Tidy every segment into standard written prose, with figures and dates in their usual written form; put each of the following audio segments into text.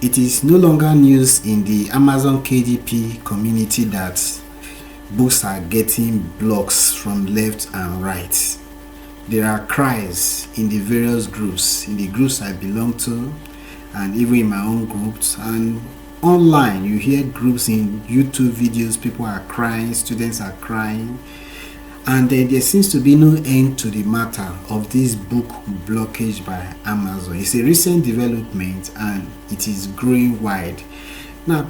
It is no longer news in the Amazon KDP community that books are getting blocks from left and right. There are cries in the various groups, in the groups I belong to, and even in my own groups, and online you hear groups in YouTube videos, people are crying, students are crying, and there seems to be no end to the matter of this book blockage by Amazon. It's a recent development and it is growing wide. Now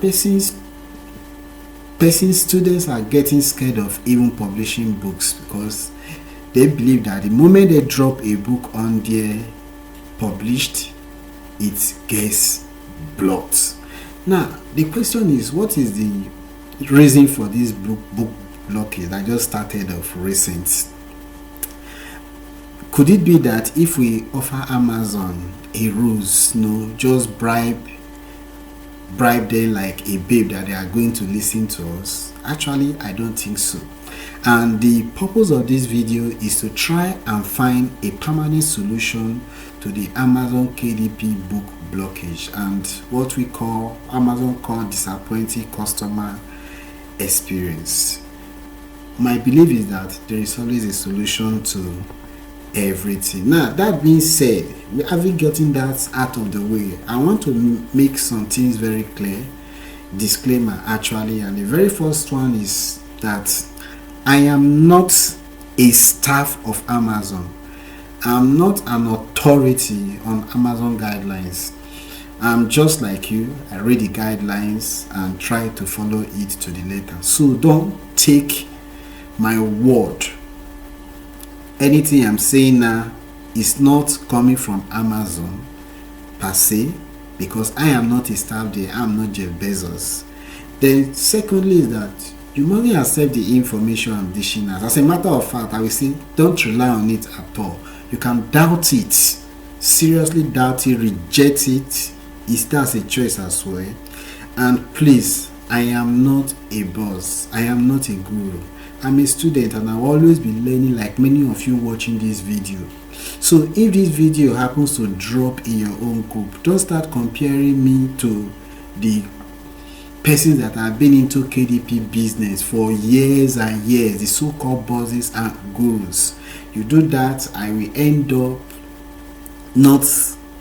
students are getting scared of even publishing books because they believe that the moment they drop a book on there published, it gets blocked. Now the question is, what is the reason for this book blockage that just started off recent? Could it be that if we offer Amazon a ruse, just bribe them like a babe that they are going to listen to us? Actually, I don't think so. And the purpose of this video is to try and find a permanent solution to the Amazon KDP book blockage and what we call Amazon call disappointing customer experience. My belief is that there is always a solution to everything. Now, that being said, we haven't gotten that out of the way. I want to make some things very clear. Disclaimer, actually, and the very first one is that I am not a staff of Amazon. I'm not an authority on Amazon guidelines. I'm just like you. I read the guidelines and try to follow it to the letter. So don't take my word. Anything I'm saying now is not coming from Amazon per se, because I am not a staff there. I'm not Jeff Bezos. Then secondly is that you must accept the information I'm dishing out. As a matter of fact, I will say don't rely on it at all. You can doubt it, seriously doubt it, reject it. That's a choice as well. And please, I am not a boss. I am not a guru. I'm a student and I'll always be learning like many of you watching this video. So if this video happens to drop in your own group, don't start comparing me to the persons that have been into KDP business for years and years, the so-called bosses and gurus. You do that, I will end up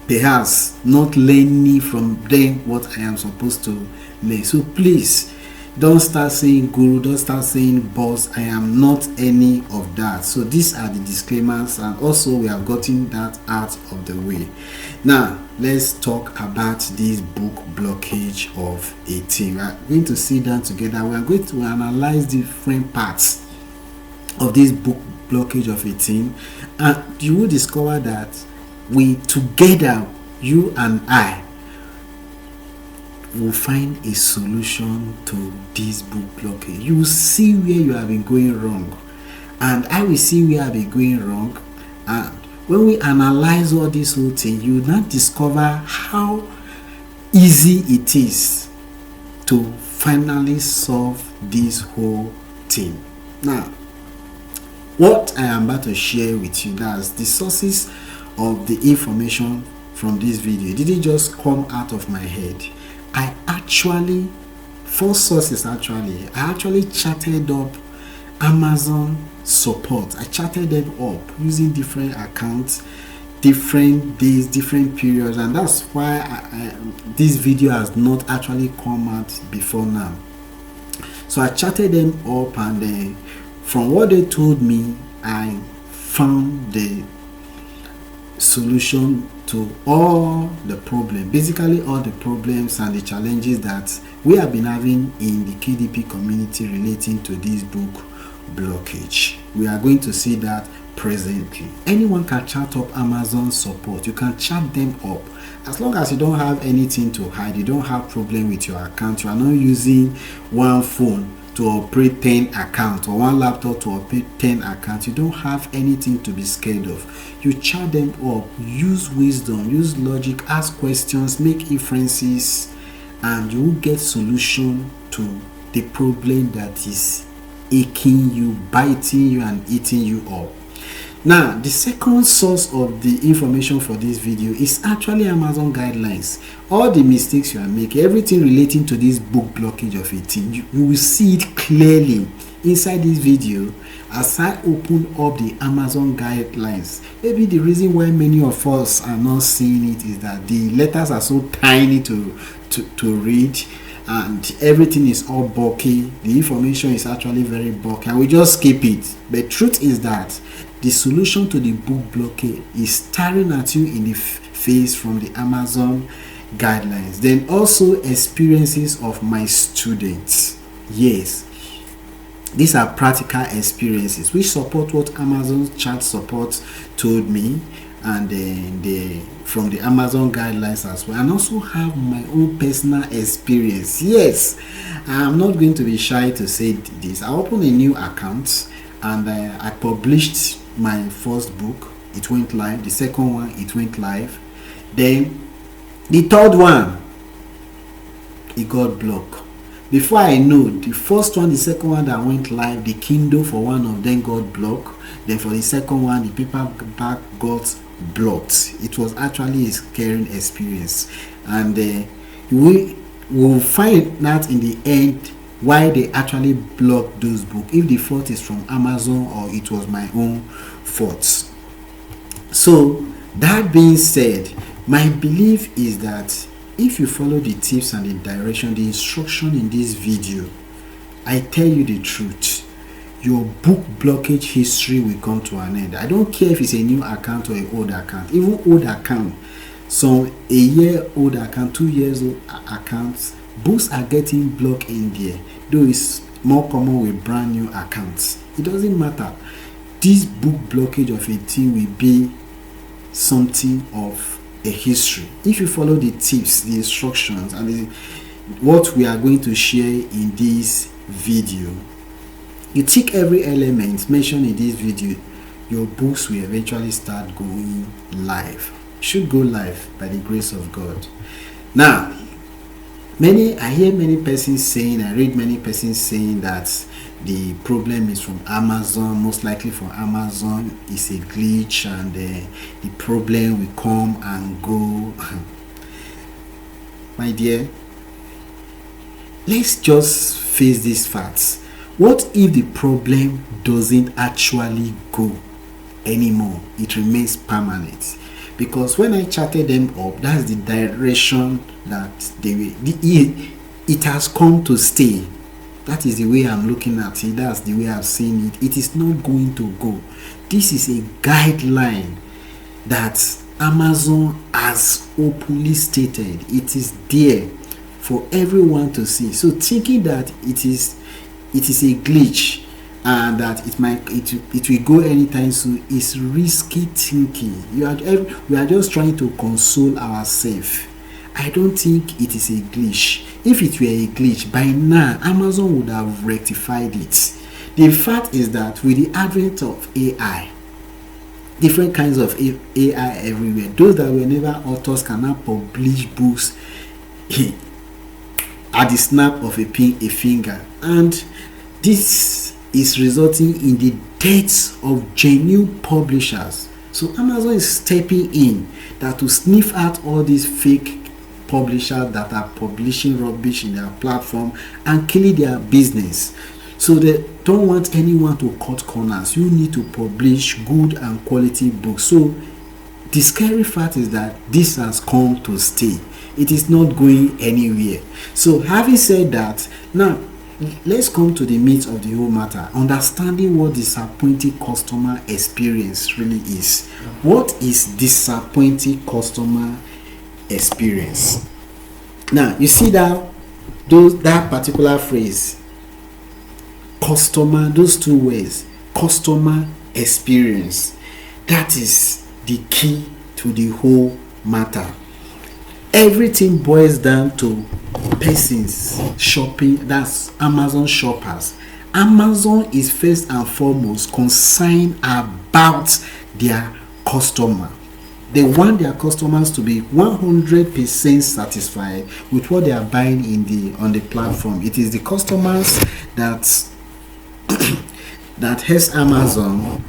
perhaps not learning from them what I am supposed to learn. So please, don't start saying guru, don't start saying boss. I am not any of that. So these are the disclaimers, and also we have gotten that out of the way. Now let's talk about this book blockage of 18. We are going to sit down together. We are going to analyze different parts of this book blockage of 18, and you will discover that we together, you and I, will find a solution to this book blockage. You will see where you have been going wrong, and I will see where I have been going wrong. And when we analyze all this whole thing, you will not discover how easy it is to finally solve this whole thing. Now, what I am about to share with you, that's the sources of the information from this video. It didn't just come out of my head. I actually chatted up Amazon support. I chatted them up using different accounts, different days, different periods, and that's why this video has not actually come out before now. So I chatted them up, and from what they told me, I found the solution to all the problems, basically all the problems and the challenges that we have been having in the KDP community relating to this book blockage. We are going to see that presently. Anyone can chat up Amazon support. You can chat them up. As long as you don't have anything to hide, you don't have problem with your account, you are not using one phone to operate 10 accounts or one laptop to operate 10 accounts, you don't have anything to be scared of. You chat them up, use wisdom, use logic, ask questions, make inferences, and you will get solution to the problem that is aching you, biting you, and eating you up. Now, the second source of the information for this video is actually Amazon guidelines. All the mistakes you are making, everything relating to this book blockage of 18, you will see it clearly inside this video as I open up the Amazon guidelines. Maybe the reason why many of us are not seeing it is that the letters are so tiny to read, and everything is all bulky. The information is actually very bulky and we just skip it. But truth is that the solution to the book blockage is staring at you in the face from the Amazon guidelines. Then also experiences of my students. Yes, these are practical experiences which support what Amazon chat support told me, and then from the Amazon guidelines as well, and also have my own personal experience. Yes, I'm not going to be shy to say this. I opened a new account and I published my first book. It went live. The second one, it went live. Then the third one, it got blocked. Before I know, the first one, the second one that went live, the Kindle for one of them got blocked. Then for the second one, the paperback got blocked. It was actually a scary experience, and we will find out in the end why they actually blocked those books, if the fault is from Amazon or it was my own fault. So that being said, my belief is that if you follow the tips and the direction, the instruction in this video, I tell you the truth, your book blockage history will come to an end. I don't care if it's a new account or an old account. Even old account, so a year old account, 2 years old accounts, books are getting blocked in there, though it's more common with brand new accounts. It doesn't matter. This book blockage of 18 will be something of a history if you follow the tips, the instructions, and what we are going to share in this video. You tick every element mentioned in this video, your books will eventually start going live. Should go live by the grace of God. Now, I hear many persons saying, I read many persons saying that the problem is from Amazon, most likely from Amazon, is a glitch, and the problem will come and go. My dear, let's just face these facts. What if the problem doesn't actually go anymore? It remains permanent. Because when I chatted them up, that's the direction that it has come to stay. That is the way I'm looking at it. That's the way I've seen it. It is not going to go. This is a guideline that Amazon has openly stated. It is there for everyone to see. So thinking that it is a glitch and that it will go anytime soon is risky thinking. We are just trying to console ourselves. I don't think it is a glitch. If it were a glitch, by now Amazon would have rectified it. The fact is that with the advent of AI, different kinds of AI everywhere, those that were never authors can now publish books at the snap of a finger, and this is resulting in the deaths of genuine publishers. So Amazon is stepping in that to sniff out all these fake publishers that are publishing rubbish in their platform and killing their business. So they don't want anyone to cut corners. You need to publish good and quality books. So the scary fact is that this has come to stay. It is not going anywhere. So having said that, now let's come to the meat of the whole matter, understanding what disappointing customer experience really is. What is disappointing customer experience? Now you see that particular phrase, customer, those two words, customer experience, that is the key to the whole matter. Everything boils down to persons shopping, that's Amazon shoppers. Amazon is first and foremost concerned about their customer. They want their customers to be 100% satisfied with what they are buying on the platform. It is the customers that helps Amazon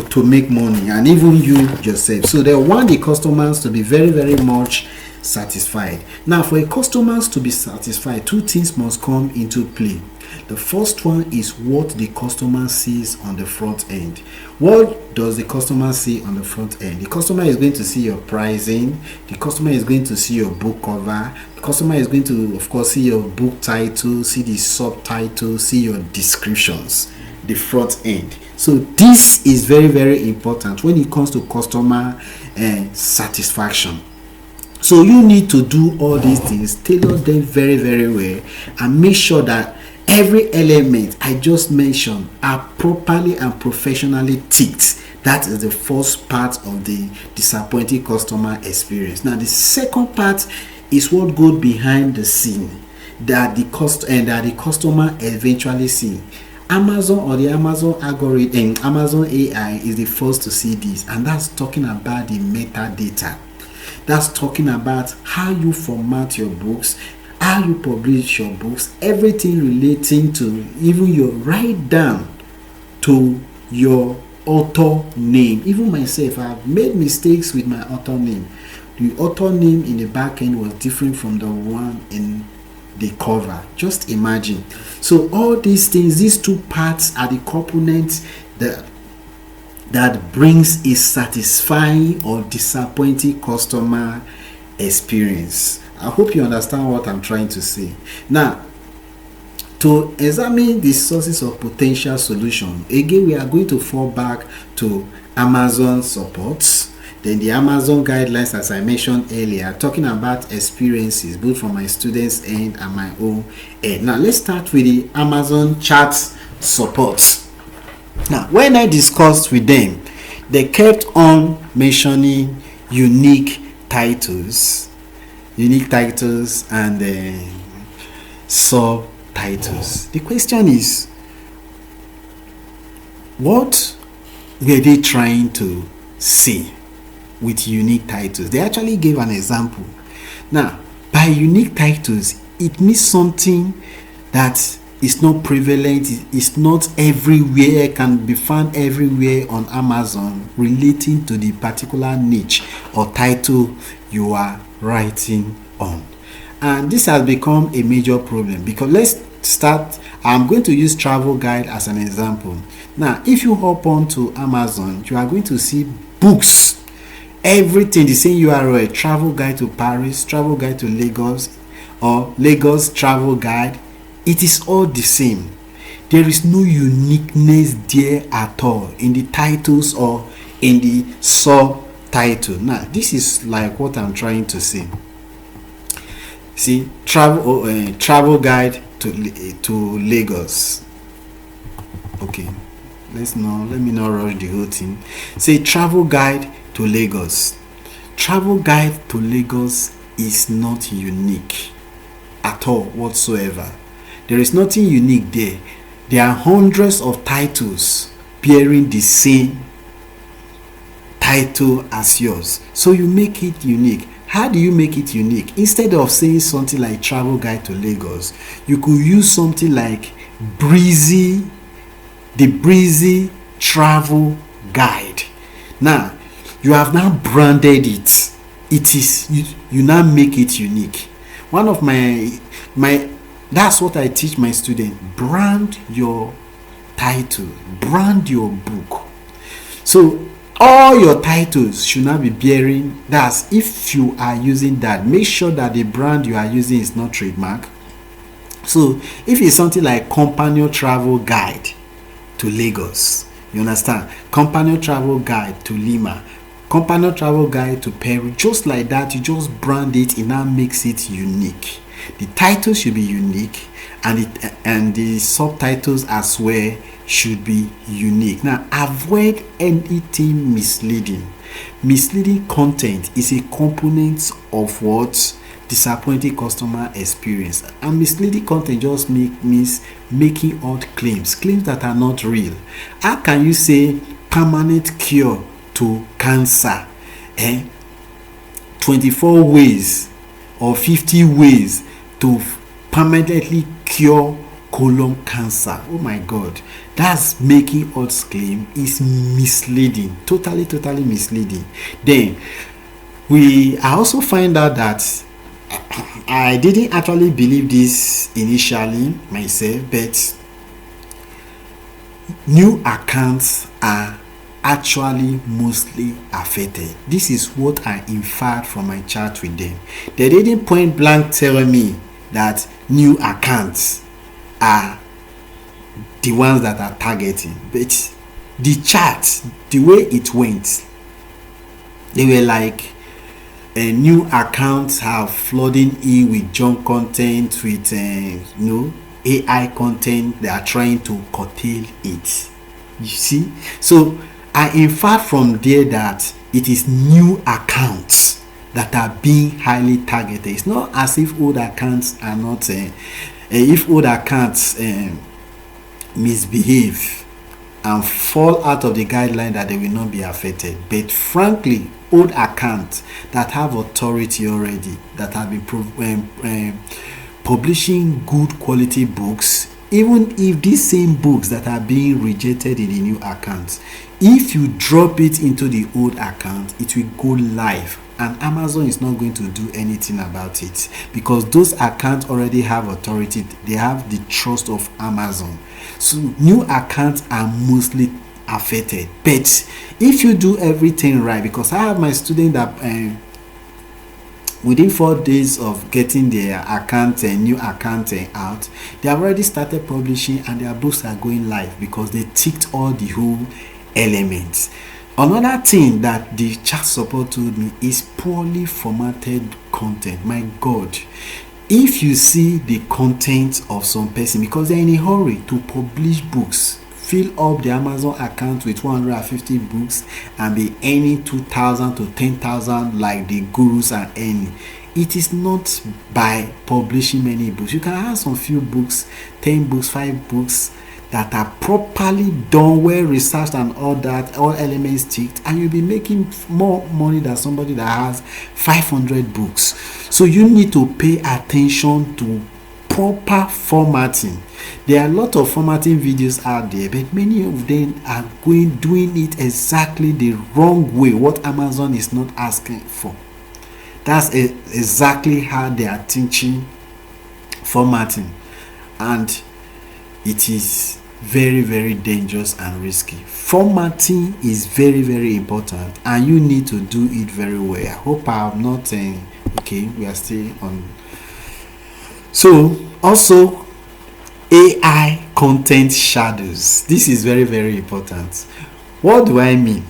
to make money, and even you yourself. So they want the customers to be very, very much satisfied. Now, for a customers to be satisfied, two things must come into play. The first one is what the customer sees on the front end. What does the customer see on the front end? The customer is going to see your pricing. The customer is going to see your book cover. The customer is going to, of course, see your book title, see the subtitle, see your descriptions, the front end. So this is very, very important when it comes to customer satisfaction. So you need to do all these things, tailor them very, very well, and make sure that every element I just mentioned are properly and professionally ticked. That is the first part of the disappointing customer experience. Now, the second part is what goes behind the scene that the customer eventually see. Amazon or the Amazon algorithm, Amazon AI is the first to see this, and that's talking about the metadata. That's talking about how you format your books, how you publish your books, everything relating to even your write down to your author name. Even myself, I've made mistakes with my author name. The author name in the back end was different from the one in the cover. Just imagine. So all these things, these two parts are the components that brings a satisfying or disappointing customer experience. I hope you understand what I'm trying to say. Now, to examine the sources of potential solution, again, we are going to fall back to Amazon supports, then the Amazon guidelines, as I mentioned earlier, talking about experiences both from my students' end and my own end. Now, let's start with the Amazon charts supports. Now, when I discussed with them, they kept on mentioning unique titles and subtitles. The question is, what were they trying to say with unique titles? They actually gave an example. Now, by unique titles, it means something that is not prevalent, it's not everywhere, can be found everywhere on Amazon, relating to the particular niche or title you are writing on. And this has become a major problem, because let's start. I'm going to use travel guide as an example. Now, if you hop on to Amazon, you are going to see books, everything the same URL: travel guide to Paris, travel guide to Lagos, or Lagos travel guide. It is all the same. There is no uniqueness there at all in the titles or in the subtitle. Now, this is like what I'm trying to say. See, travel guide to Lagos. Okay, let me not rush the whole thing. Say travel guide to Lagos. Travel guide to Lagos is not unique at all whatsoever. There is nothing unique there. There are hundreds of titles bearing the same title as yours. So you make it unique. How do you make it unique? Instead of saying something like travel guide to Lagos, you could use something like the breezy travel guide. Now, you have now branded it. It is you now make it unique. One of my that's what I teach my students. Brand your title, brand your book. So all your titles should not be bearing, that's if you are using that, make sure that the brand you are using is not trademark. So if it's something like Companion Travel Guide to Lagos, you understand? Companion Travel Guide to Lima, Companion Travel Guide to Peru, just like that, you just brand it, it now makes it unique. The title should be unique, and the subtitles as well should be unique. Now, avoid anything misleading. Misleading content is a component of what disappointing customer experience, and misleading content just means making out claims that are not real. How can you say permanent cure to cancer? 24 ways or 50 ways to permanently cure colon cancer. Oh my God, that's making us claim is misleading, totally misleading. Then I also find out that I didn't actually believe this initially myself, but new accounts are actually mostly affected. This is what I inferred from my chat with them. They didn't point blank tell me that new accounts are the ones that are targeting, but the chat, the way it went, they were like, new accounts have flooding in with junk content, with AI content. They are trying to curtail it. You see, so I infer from there that it is new accounts that are being highly targeted. It's not as if old accounts are not. If old accounts misbehave and fall out of the guideline, that they will not be affected. But frankly, old accounts that have authority already, that have been publishing good quality books, even if these same books that are being rejected in the new accounts, if you drop it into the old account, it will go live, and Amazon is not going to do anything about it, because those accounts already have authority. They have the trust of Amazon. So new accounts are mostly affected. But if you do everything right, because I have my student that within 4 days of getting their account and new account out, they have already started publishing, and their books are going live because they ticked all the whole elements. Another thing that the chat support told me is poorly formatted content. My God, if you see the content of some person, because they're in a hurry to publish books, fill up the Amazon account with 150 books and be earning 2,000 to 10,000 like the gurus are earning. It is not by publishing many books. You can have some few books, 10 books, 5 books that are properly done, well researched and all that, all elements ticked, and you'll be making more money than somebody that has 500 books. So you need to pay attention to proper formatting. There are a lot of formatting videos out there, but many of them are doing it exactly the wrong way, what Amazon is not asking for. That's exactly how they are teaching formatting, and it is very dangerous and risky. Formatting is very important, and you need to do it very well. I hope I have not okay, we are still on. So also, AI content shadows. This is very important. What do I mean?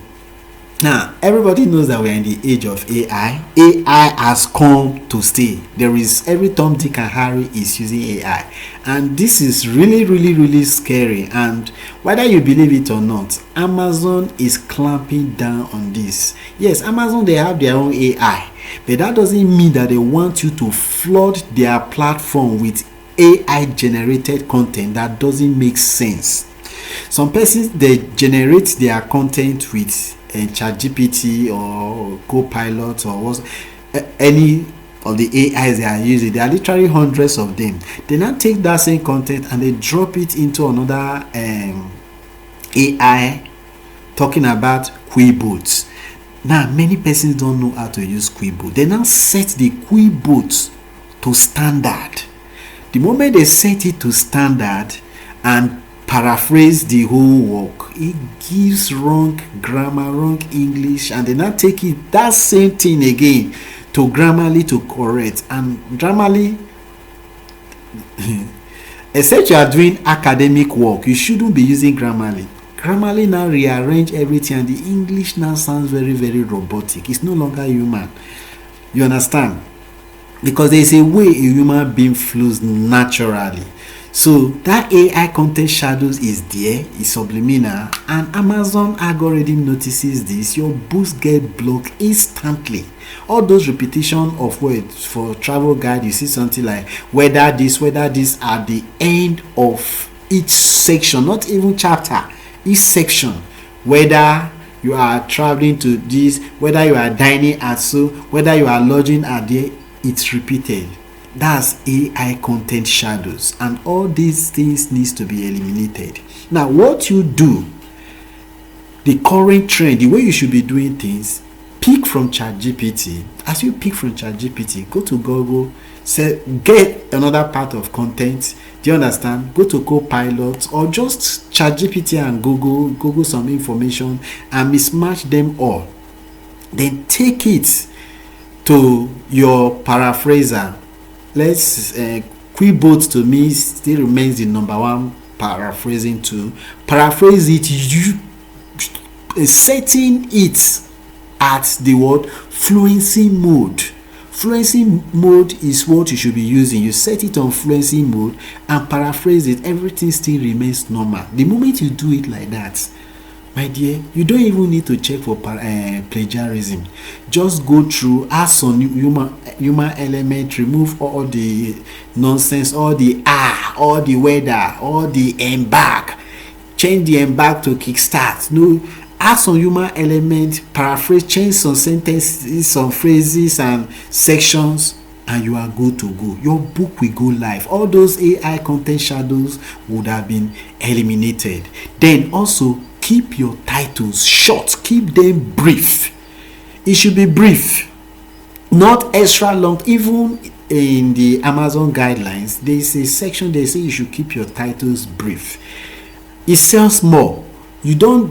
Now, everybody knows that we are in the age of AI. AI has come to stay. There is every Tom, Dick and Harry is using AI, and this is really scary. And whether you believe it or not, Amazon is clamping down on this. Yes, Amazon, they have their own AI, but that doesn't mean that they want you to flood their platform with AI generated content that doesn't make sense. Some persons, they generate their content with ChatGPT or Copilot or any of the AIs they are using. There are literally hundreds of them. They now take that same content and they drop it into another AI talking about Quibots. Now, many persons don't know how to use Quibot. They now set the Quibot to standard. The moment they set it to standard and paraphrase the whole work, it gives wrong grammar, wrong English, and they now take it that same thing again to Grammarly to correct. And Grammarly, except you are doing academic work, you shouldn't be using Grammarly. Grammarly now rearrange everything, and the English now sounds very robotic. It's no longer human. You understand? Because there is a way a human being flows naturally. So that AI content shadows is there, is subliminal, and Amazon algorithm notices this. Your books get blocked instantly. All those repetition of words for travel guide, you see something like whether this at the end of each section, not even chapter, each section, whether you are traveling to this, whether you are dining at so, whether you are lodging at there, it's repeated. That's AI content shadows, and all these things needs to be eliminated. Now what you do, the current trend, the way you should be doing things, pick from ChatGPT. As you pick from ChatGPT, go to Google, say get another part of content. Do you understand? Go to Copilot or just ChatGPT and Google some information and mismatch them all. Then take it to your paraphraser. Let's Quiboat to me still remains the number one paraphrasing tool. Paraphrase it, you setting it at the word fluency mode. Fluency mode is what you should be using. You set it on fluency mode and paraphrase it. Everything still remains normal. The moment you do it like that, my dear, you don't even need to check for plagiarism. Just go through, add some human element, remove all the nonsense, all the all the weather, all the embark, change the embark to kickstart. No, add some human element, paraphrase, change some sentences, some phrases and sections, and you are good to go. Your book will go live. All those AI content shadows would have been eliminated. Then also keep your titles short, keep them brief. It should be brief, not extra long. Even in the Amazon guidelines, there is a section they say you should keep your titles brief. It sells more. You do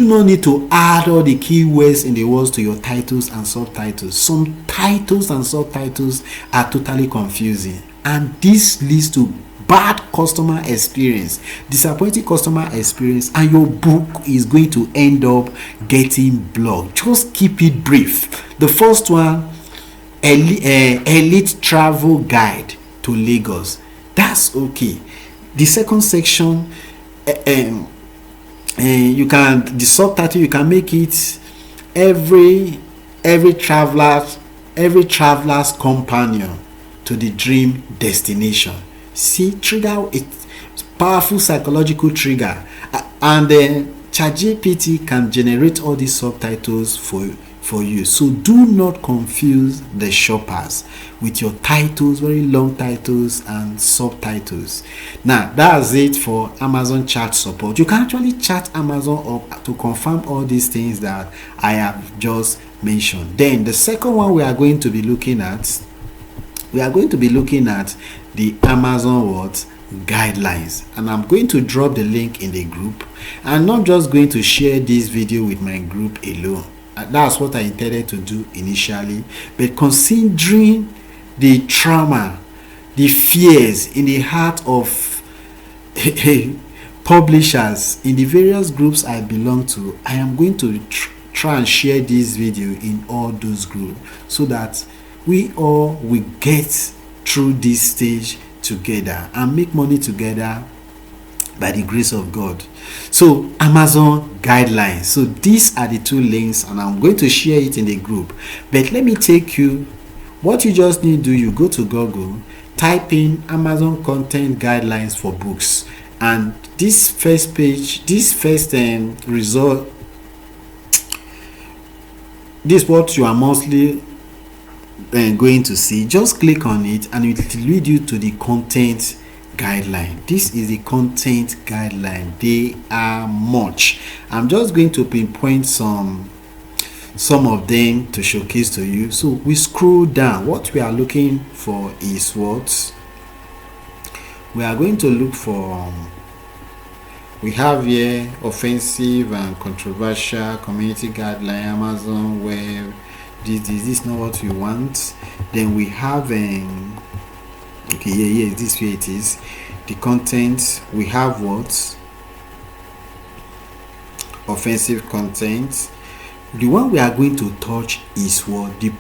not need to add all the keywords in the words to your titles and subtitles. Some titles and subtitles are totally confusing, and this leads to bad customer experience, disappointing customer experience, and your book is going to end up getting blocked. Just keep it brief. The first one, elite travel guide to Lagos. That's okay. The second section, you can, the subtitle, you can make it every traveler's companion to the dream destination. See, trigger it, powerful psychological trigger, and then ChatGPT can generate all these subtitles for you. So do not confuse the shoppers with your titles, very long titles and subtitles. Now that's it for Amazon chat support. You can actually chat Amazon up to confirm all these things that I have just mentioned. Then the second one we are going to be looking at, the Amazon guidelines, and I'm going to drop the link in the group. I'm not just going to share this video with my group alone. That's what I intended to do initially, but considering the trauma, the fears in the heart of publishers in the various groups I belong to, I am going to try and share this video in all those groups so that we all will get through this stage together and make money together by the grace of God. So Amazon guidelines. So these are the two links, and I'm going to share it in the group. But let me take you, what you just need to do, you go to Google, type in Amazon content guidelines for books, and this first page, this first result, this is what you are mostly going to see. Just click on it and it will lead you to the content guideline. This is the content guideline. They are much. I'm just going to pinpoint some of them to showcase to you. So we scroll down. What we are looking for is what we are going to look for. We have here offensive and controversial community guideline, Amazon web. This is not what we want. Then we have okay, yeah, this way it is. The content, we have what? Offensive content. The one we are going to touch is what? The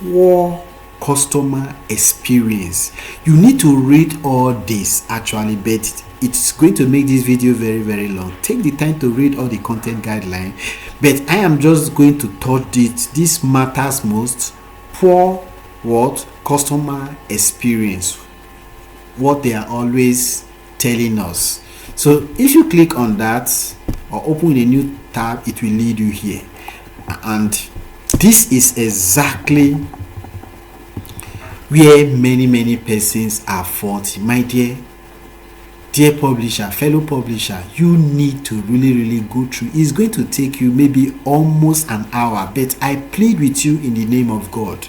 poor customer experience. You need to read all this actually, but it's going to make this video very, very long. Take the time to read all the content guideline, but I am just going to touch it. This matters most. Poor what? Customer experience. What they are always telling us. So if you click on that or open a new tab, it will lead you here, and this is exactly where many persons are faulty. My dear publisher, fellow publisher, you need to really go through. It's going to take you maybe almost an hour, but I plead with you in the name of God,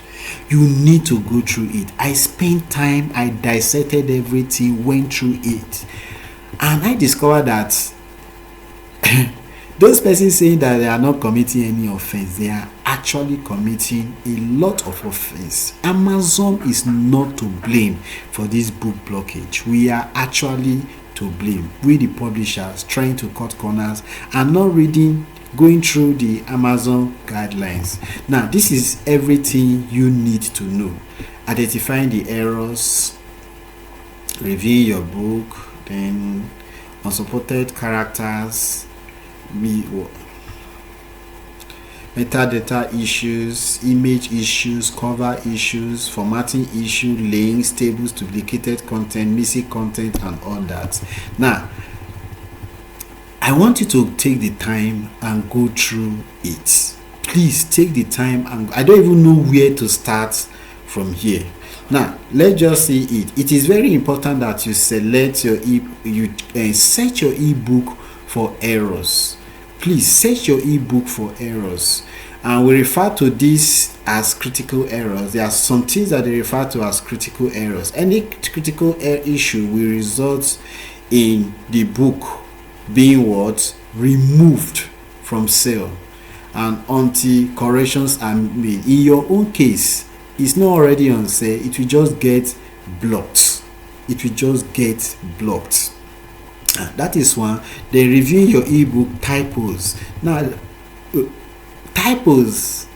you need to go through it. I spent time, I dissected everything, went through it, and I discovered that those persons saying that they are not committing any offense, they are actually committing a lot of offense. Amazon is not to blame for this book blockage. We are actually to blame. We, the publishers, trying to cut corners and not going through the Amazon guidelines. Now, this is everything you need to know. Identifying the errors, reviewing your book, then unsupported characters, metadata issues, image issues, cover issues, formatting issue, links, tables, duplicated content, missing content, and all that. Now, I want you to take the time and go through it. Please take the time, and I don't even know where to start from here. Now, let's just see it. It is very important that you select your set your ebook for errors. Please set your ebook for errors, and we refer to this as critical errors. There are some things that they refer to as critical errors. Any critical error issue will result in the book being removed from sale, and until corrections are made. In your own case, it's not already on sale, it will just get blocked. That is one. Then review your ebook typos. Now, typos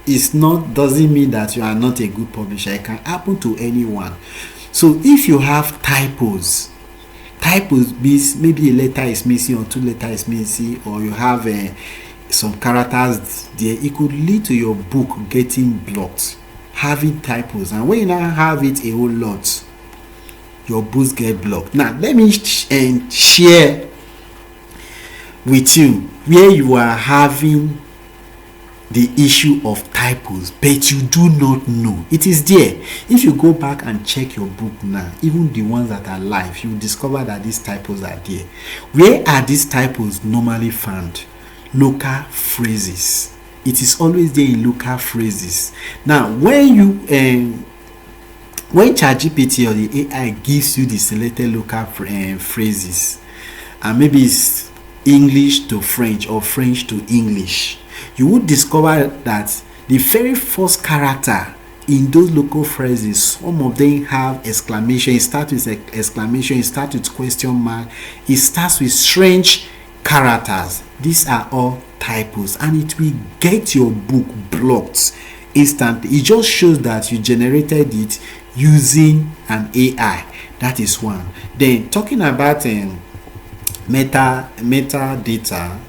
doesn't mean that you are not a good publisher. It can happen to anyone. So if you have typos means maybe a letter is missing or two letters is missing, or you have some characters there, it could lead to your book getting blocked, having typos. And when you now have it a whole lot, your books get blocked. Now, let me share with you where you are having the issue of typos, but you do not know. It is there. If you go back and check your book now, even the ones that are live, you will discover that these typos are there. Where are these typos normally found? Local phrases. It is always there in local phrases. Now, when ChatGPT or the AI gives you the selected local phrases, and maybe it's English to French or French to English, you would discover that the very first character in those local phrases, some of them have exclamation. It starts with exclamation, it starts with question mark, it starts with strange characters. These are all typos, and it will get your book blocked instantly. It just shows that you generated it using an AI. That is one. Then talking about metadata,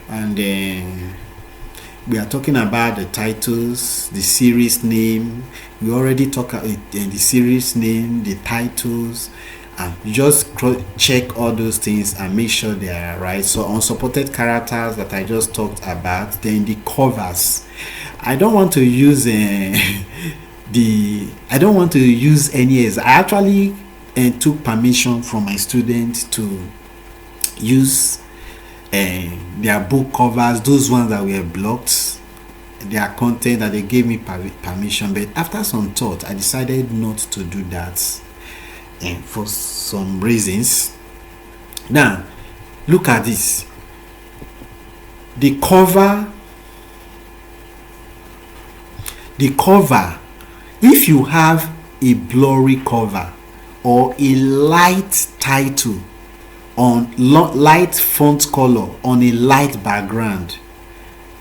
and we are talking about the titles, the series name. We already talked about the series name, the titles, and you just check all those things and make sure they are right. So unsupported characters that I just talked about. Then the covers. I don't want to use any. I actually took permission from my students to use their book covers, those ones that were blocked, their content that they gave me permission. But after some thought, I decided not to do that, and for some reasons. Now, look at this. The cover, if you have a blurry cover or a light title on light font color on a light background,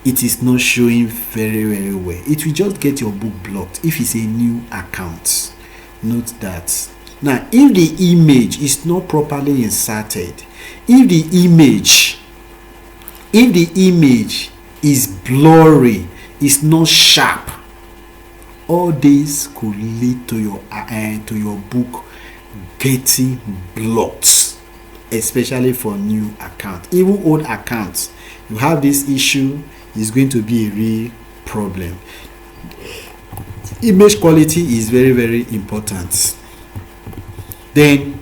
it is not showing very well. It will just get your book blocked if it's a new account. Note that. Now, if the image is not properly inserted, if the image is blurry, is not sharp, all this could lead to your book getting blocked, especially for new accounts. Even old accounts, you have this issue, is going to be a real problem. Image quality is very, very important. Then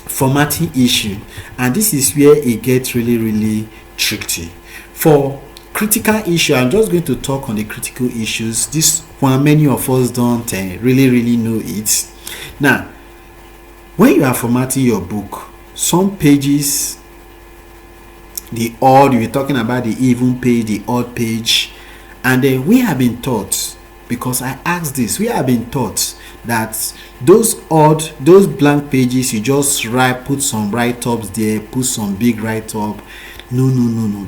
formatting issue, and this is where it gets really, really tricky. For critical issue, I'm just going to talk on the critical issues. This one many of us don't really know it. Now, when you are formatting your book, some pages, the odd, we're talking about the even page, the odd page, and then we have been taught, because I asked this, we have been taught that those blank pages, you just put some write-ups there, put some big write-up. No,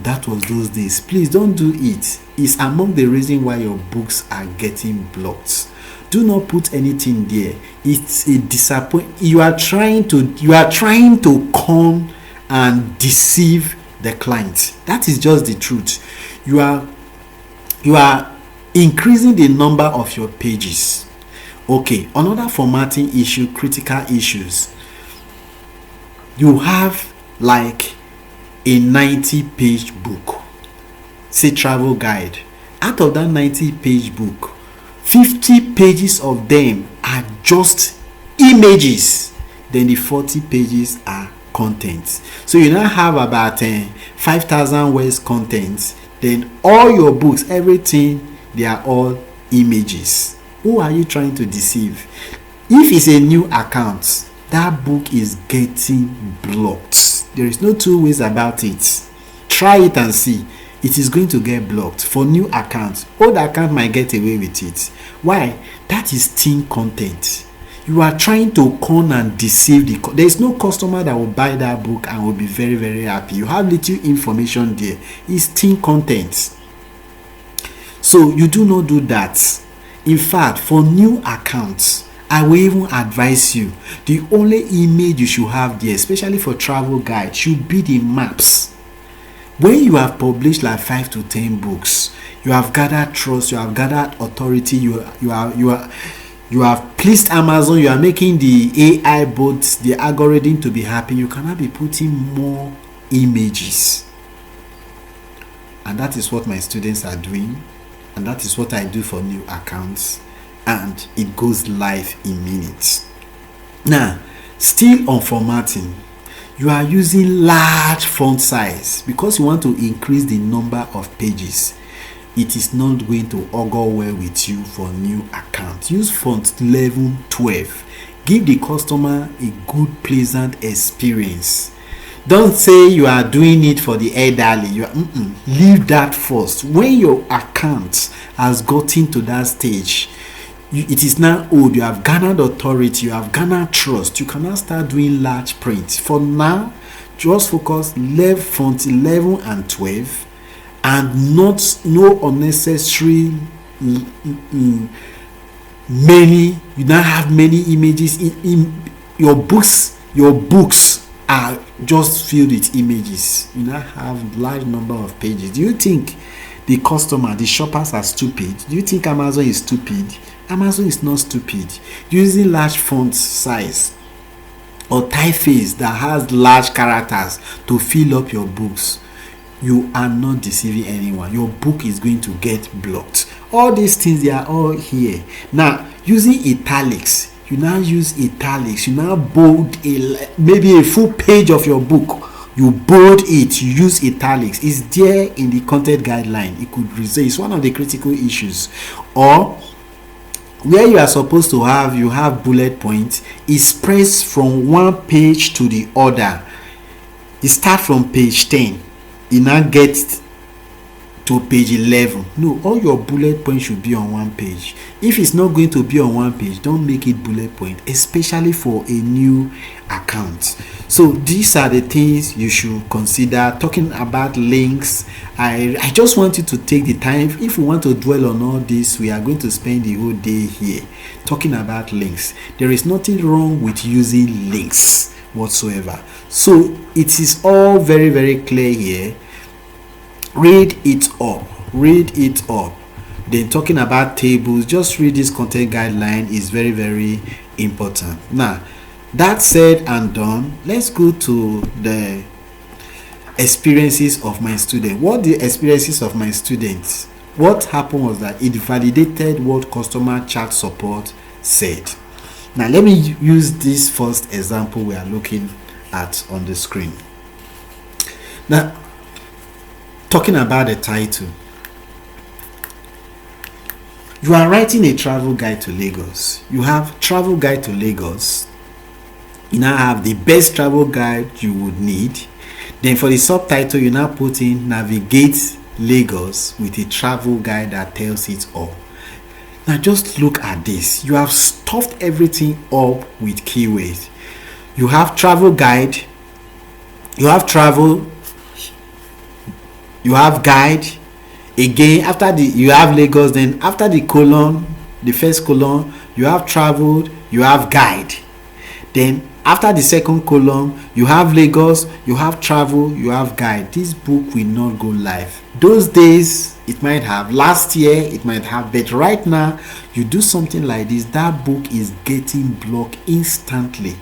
that was those days. Please don't do it. It's among the reason why your books are getting blocked. Do not put anything there. It's a disappointment. You are trying to con and deceive the client. That is just the truth. You are increasing the number of your pages. Okay, another formatting issue, critical issues. You have like a 90-page book, say travel guide. Out of that 90-page book, 50 pages of them are just images. Then the 40 pages are contents. So you now have about 5,000 words contents. Then all your books, everything, they are all images. Who are you trying to deceive? If it's a new account, that book is getting blocked. There is no two ways about it. Try it and see. It is going to get blocked for new accounts. Old account might get away with it. Why? That is thin content. You are trying to con and deceive there is no customer that will buy that book and will be very, very happy. You have little information there. It's thin content. So you do not do that. In fact, for new accounts, I will even advise you, the only image you should have there, especially for travel guide, should be the maps. When you have published like 5 to 10 books, you have gathered trust, you have gathered authority, you have pleased Amazon, you are making the AI bots, the algorithm to be happy, you cannot be putting more images. And that is what my students are doing, and that is what I do for new accounts, and it goes live in minutes. Now, still on formatting, you are using large font size because you want to increase the number of pages. It is not going to augur well with you for new account. Use font 11, 12. Give the customer a good, pleasant experience. Don't say you are doing it for the elderly. Leave that first. When your account has gotten to that stage, it is now old, you have garnered authority, you have garnered trust, you cannot start doing large print. For now, just focus font 11 and 12, and no unnecessary many. You now have many images in your books. Your books are just filled with images. You now have large number of pages. Do you think the customer, the shoppers are stupid? Do you think Amazon is stupid? Amazon is not stupid. Using large font size or typeface that has large characters to fill up your books, you are not deceiving anyone. Your book is going to get blocked. All these things, they are all here. Now, using italics, you now use italics. You now bold maybe a full page of your book. You bold it, you use italics. It's there in the content guideline. It could result. It's one of the critical issues. Or where you are supposed to have bullet points, it spreads from one page to the other. You start from page 10, you now get to page 11. No, all your bullet points should be on one page. If it's not going to be on one page, don't make it bullet point, especially for a new account. So these are the things you should consider. Talking about links, I just want you to take the time. If we want to dwell on all this, we are going to spend the whole day here talking about links. There is nothing wrong with using links whatsoever. So it is all very, very clear here. Read it up. Then talking about tables, just read this content guideline is very, very important. Now, that said and done, let's go to the experiences of my students. What the experiences of my students what happened was that it validated what customer chat support said. Now let me use this first example we are looking at on the screen. Now, talking about the title, you are writing a travel guide to Lagos. You have travel guide to Lagos. You now have the best travel guide you would need. Then for the subtitle, you now put in navigate Lagos with a travel guide that tells it all. Now just look at this. You have stuffed everything up with keywords. You have travel guide, you have travel, you have guide. Again, after the you have Lagos, then after the colon, the first colon, you have traveled, you have guide. Then after the second column, you have Lagos, you have travel, you have guide. This book will not go live. Those days it might have, last year it might have, but right now you do something like this, that book is getting blocked instantly.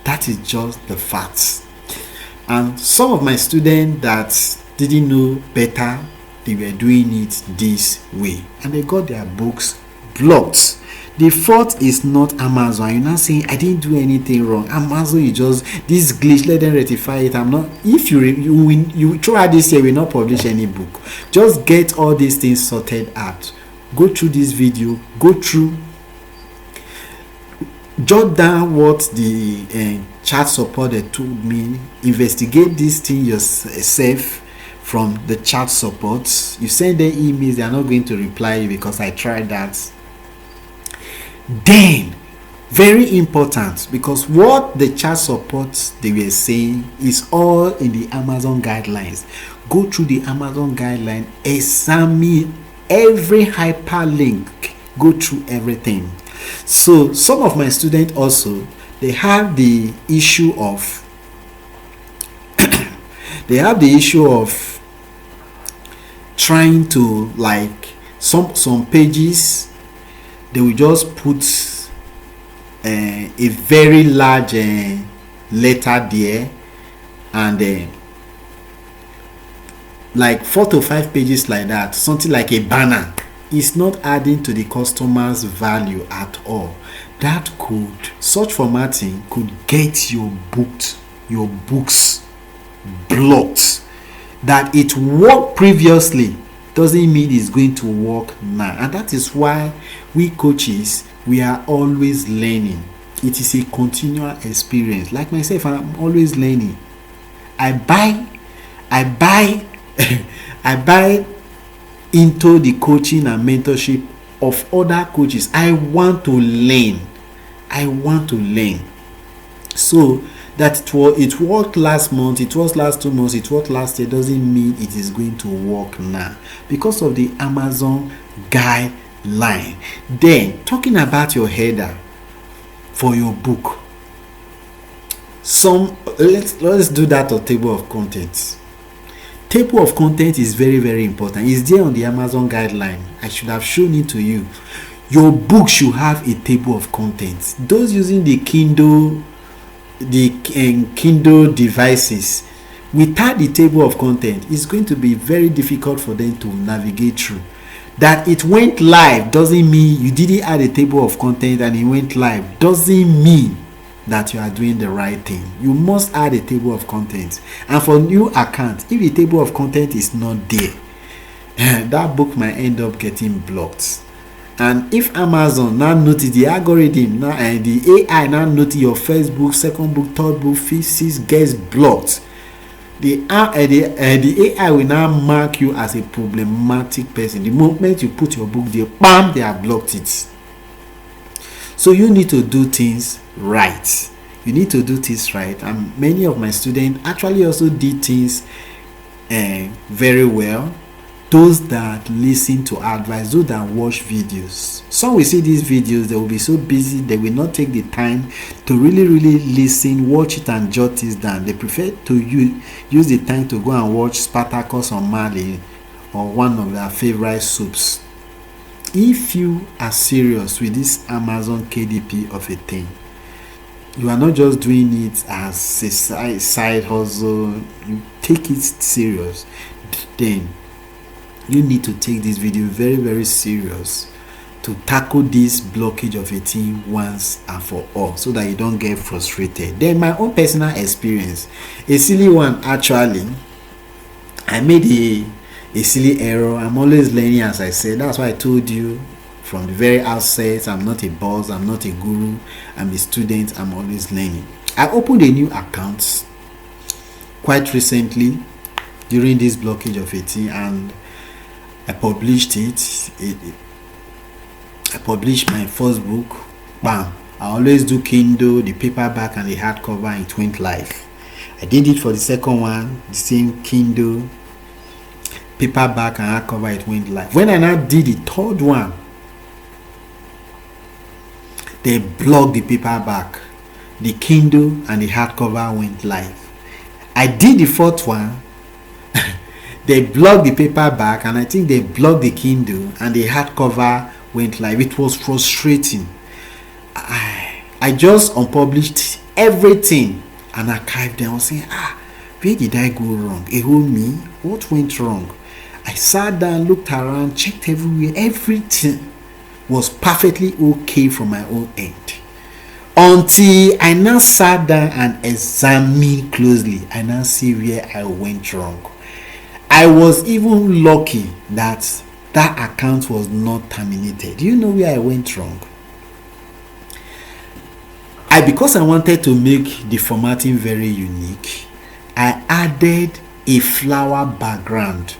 That is just the facts. And some of my students that didn't know better, they were doing it this way and they got their books blocked. The fault is not Amazon. You're not saying I didn't do anything wrong. Amazon, you just this glitch, let them rectify it. I'm not. If you throughout this year will not publish any book. Just get all these things sorted out. Go through this video. Go through. Jot down what the chat supporter told me. Investigate this thing yourself from the chat support. You send them emails, they are not going to reply you because I tried that. Then, very important, because what the chat support they were saying is all in the Amazon guidelines. Go through the Amazon guideline, examine every hyperlink, go through everything. So some of my students also, they have the issue of trying to, like, some pages they will just put a very large letter there, and like 4 to 5 pages like that, something like a banner. It's not adding to the customer's value at all. That could, such formatting could get your books blocked. That it worked previously doesn't mean it's going to work now, and that is why we coaches, we are always learning. It is a continual experience. Like myself, I'm always learning. I buy I buy into the coaching and mentorship of other coaches. I want to learn. So that it worked last month, it was last 2 months, it worked last year, doesn't mean it is going to work now because of the Amazon guideline. Then, talking about your header for your book, let's do that on table of contents. Table of content is very, very important. It's there on the Amazon guideline. I should have shown it to you. Your book should have a table of contents. Those using the Kindle devices, without the table of content, it's going to be very difficult for them to navigate through. That it went live doesn't mean you didn't add a table of content and it went live. Doesn't mean that you are doing the right thing. You must add a table of content. And for new account, if the table of content is not there, that book might end up getting blocked. And if Amazon now notice the algorithm now and the AI now notice your first book, second book, third book, fifth, sixth gets blocked, the AI will now mark you as a problematic person. The moment you put your book there, bam, they have blocked it. So you need to do things right. And many of my students actually also did things very well. Those that listen to advice, those that watch videos. Some will see these videos, they will be so busy, they will not take the time to really listen, watch it and jot this down. They prefer to use the time to go and watch Spartacus or Marley or one of their favorite soaps. If you are serious with this Amazon KDP of a thing, you are not just doing it as a side hustle, you take it serious, then You need to take this video very, very serious to tackle this blockage of a thing once and for all, so that you don't get frustrated. Then my own personal experience, a silly one actually. I made a silly error. I'm always learning, as I said. That's why I told you from the very outset, I'm not a boss, I'm not a guru, I'm a student, I'm always learning. I opened a new account quite recently during this blockage of 18, and I published it. I published my first book. Bam! I always do Kindle, the paperback and the hardcover, and it went live. I did it for the second one, the same Kindle, paperback and hardcover, it went live. When I now did the third one, they blocked the paperback, the Kindle and the hardcover went live. I did the fourth one, they blocked the paperback, and I think they blocked the Kindle, and the hardcover went live. It was frustrating. I just unpublished everything and archived them. I was saying, where did I go wrong? Me? What went wrong? I sat down, looked around, checked everywhere. Everything was perfectly okay from my own end. Until I now sat down and examined closely. I now see where I went wrong. I was even lucky that account was not terminated. Do you know where I went wrong? Because I wanted to make the formatting very unique, I added a flower background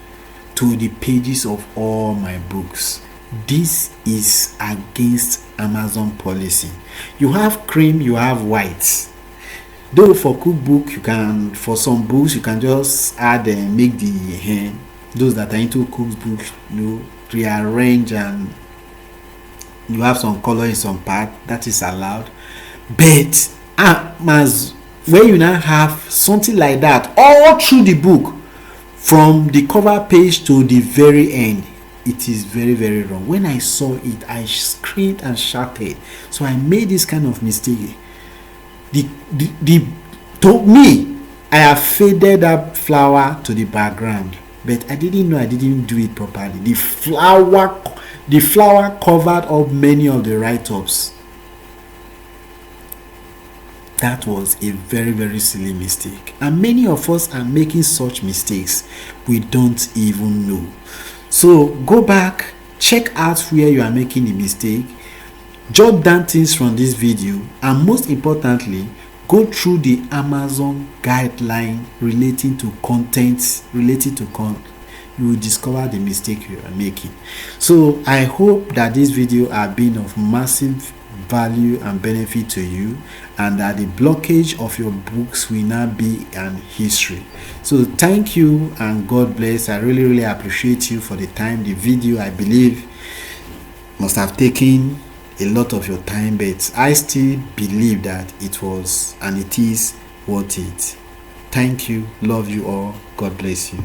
to the pages of all my books. This is against Amazon policy. You have cream, you have white. Though for cookbook, for some books, you can just add and make those that are into cookbook, rearrange, and you have some color in some part. That is allowed. But when you now have something like that all through the book, from the cover page to the very end, it is very, very wrong. When I saw it, I screamed and shouted. So I made this kind of mistake. To me, I have faded that flower to the background, but I didn't know I didn't do it properly. The flower covered up many of the write-ups. That was a very, very silly mistake, and many of us are making such mistakes we don't even know. So go back, check out where you are making the mistake, jot down things from this video, and most importantly, go through the Amazon guideline relating to content, you will discover the mistake you are making. So I hope that this video has been of massive value and benefit to you, and that the blockage of your books will now be an history. So thank you and God bless. I really, really appreciate you for the time. The video, I believe, must have taken a lot of your time, but I still believe that it was and it is worth it. Thank you. Love you all. God bless you.